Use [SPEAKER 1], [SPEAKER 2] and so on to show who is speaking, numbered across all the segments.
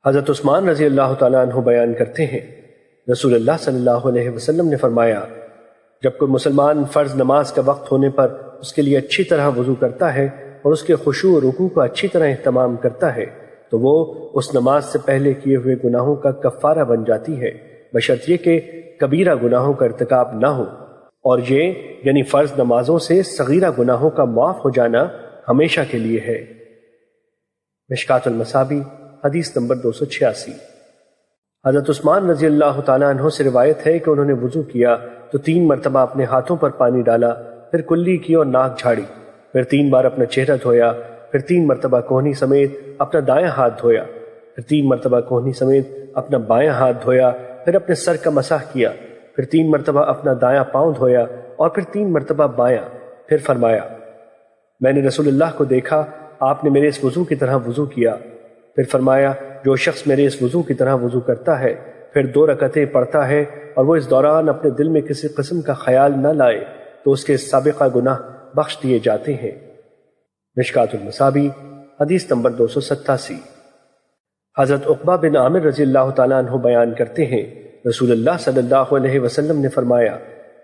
[SPEAKER 1] حضرت عثمان رضی اللہ تعالیٰ عنہ بیان کرتے ہیں، رسول اللہ صلی اللہ علیہ وسلم نے فرمایا، جب کوئی مسلمان فرض نماز کا وقت ہونے پر اس کے لیے اچھی طرح وضو کرتا ہے اور اس کے خشوع و رکوع کا اچھی طرح اہتمام کرتا ہے تو وہ اس نماز سے پہلے کیے ہوئے گناہوں کا کفارہ بن جاتی ہے، بشرط یہ کہ کبیرہ گناہوں کا ارتکاب نہ ہو، اور یہ یعنی فرض نمازوں سے صغیرہ گناہوں کا معاف ہو جانا ہمیشہ کے لیے ہے۔ مشکات المصابیح حدیث نمبر 286۔ حضرت عثمان رضی اللہ تعالیٰ عنہ سے روایت ہے کہ انہوں نے وضو کیا تو 3 مرتبہ اپنے ہاتھوں پر پانی ڈالا، پھر کلی کی اور ناک جھاڑی، پھر 3 بار اپنا چہرہ دھویا، پھر 3 مرتبہ کوہنی سمیت اپنا دایاں ہاتھ دھویا، پھر 3 مرتبہ کوہنی سمیت اپنا بایاں ہاتھ دھویا، پھر اپنے سر کا مسح کیا، پھر 3 مرتبہ اپنا دایاں پاؤں دھویا اور پھر 3 مرتبہ بایاں، پھر فرمایا، میں نے رسول اللہ کو دیکھا، آپ نے میرے اس وضو کی طرح وضو کیا۔ پھر فرمایا، جو شخص میرے اس وضو کی طرح وضو کرتا ہے پھر 2 رکعتیں پڑھتا ہے اور وہ اس دوران اپنے دل میں کسی قسم کا خیال نہ لائے تو اس کے سابقہ گناہ بخش دیے جاتے ہیں۔ مشکات المصابیح حدیث نمبر 287۔ حضرت عقبہ بن عامر رضی اللہ تعالیٰ عنہ بیان کرتے ہیں، رسول اللہ صلی اللہ علیہ وسلم نے فرمایا،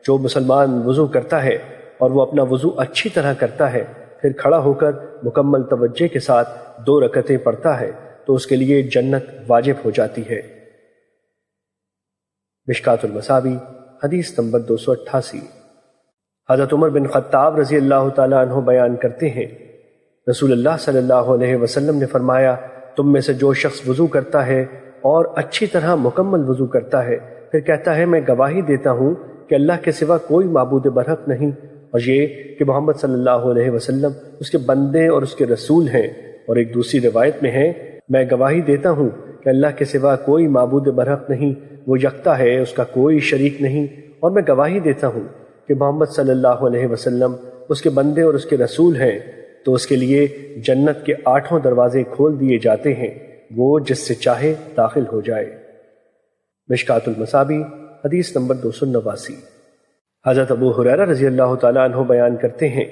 [SPEAKER 1] جو مسلمان وضو کرتا ہے اور وہ اپنا وضو اچھی طرح کرتا ہے پھر کھڑا ہو کر مکمل توجہ کے ساتھ 2 رکعتیں پڑھتا ہے تو اس کے لیے جنت واجب ہو جاتی ہے۔ مشکات المصابیح حدیث نمبر 288۔ حضرت عمر بن خطاب رضی اللہ تعالیٰ عنہ بیان کرتے ہیں، رسول اللہ صلی اللہ علیہ وسلم نے فرمایا، تم میں سے جو شخص وضو کرتا ہے اور اچھی طرح مکمل وضو کرتا ہے پھر کہتا ہے میں گواہی دیتا ہوں کہ اللہ کے سوا کوئی معبود برحق نہیں اور یہ کہ محمد صلی اللہ علیہ وسلم اس کے بندے اور اس کے رسول ہیں، اور ایک دوسری روایت میں ہے، میں گواہی دیتا ہوں کہ اللہ کے سوا کوئی معبود برحق نہیں، وہ یکتا ہے، اس کا کوئی شریک نہیں، اور میں گواہی دیتا ہوں کہ محمد صلی اللہ علیہ وسلم اس کے بندے اور اس کے رسول ہیں، تو اس کے لیے جنت کے 8 دروازے کھول دیے جاتے ہیں، وہ جس سے چاہے داخل ہو جائے۔ مشکات المصابیح حدیث نمبر 289۔ حضرت ابو ہریرہ رضی اللہ تعالیٰ عنہ بیان کرتے ہیں،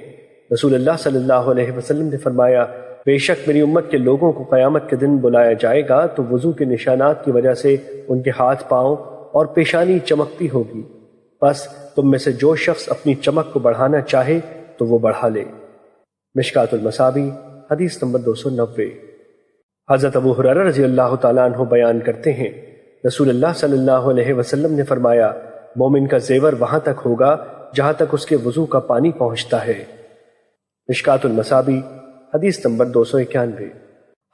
[SPEAKER 1] رسول اللہ صلی اللہ علیہ وسلم نے فرمایا، بے شک میری امت کے لوگوں کو قیامت کے دن بلایا جائے گا تو وضو کے نشانات کی وجہ سے ان کے ہاتھ پاؤں اور پیشانی چمکتی ہوگی، بس تم میں سے جو شخص اپنی چمک کو بڑھانا چاہے تو وہ بڑھا لے۔ مشکات المصابیح حدیث نمبر 290۔ حضرت ابو ہریرہ رضی اللہ تعالیٰ عنہ بیان کرتے ہیں، رسول اللہ صلی اللہ علیہ وسلم نے فرمایا، مومن کا زیور وہاں تک ہوگا جہاں تک اس کے وضو کا پانی پہنچتا ہے۔ مشکات المصابیح حدیث نمبر 291۔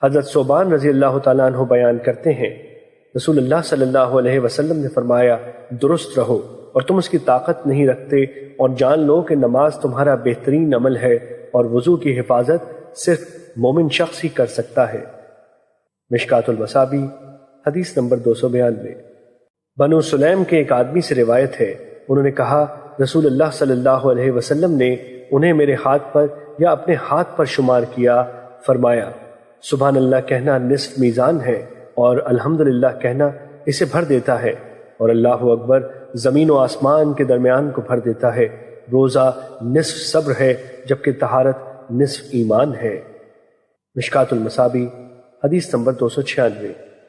[SPEAKER 1] حضرت ثوبان رضی اللہ تعالیٰ عنہ بیان کرتے ہیں، رسول اللہ صلی اللہ علیہ وسلم نے فرمایا، درست رہو اور تم اس کی طاقت نہیں رکھتے، اور جان لو کہ نماز تمہارا بہترین عمل ہے اور وضو کی حفاظت صرف مومن شخص ہی کر سکتا ہے۔ مشکات المصابیح حدیث نمبر 292۔ بنو سلیم کے ایک آدمی سے روایت ہے، انہوں نے کہا، رسول اللہ صلی اللہ علیہ وسلم نے انہیں میرے ہاتھ پر یا اپنے ہاتھ پر شمار کیا، فرمایا، سبحان اللہ کہنا نصف میزان ہے اور الحمدللہ کہنا اسے بھر دیتا ہے، اور اللہ اکبر زمین و آسمان کے درمیان کو بھر دیتا ہے۔ روزہ نصف صبر ہے جبکہ طہارت نصف ایمان ہے۔ مشکات المصابیح حدیث نمبر 296۔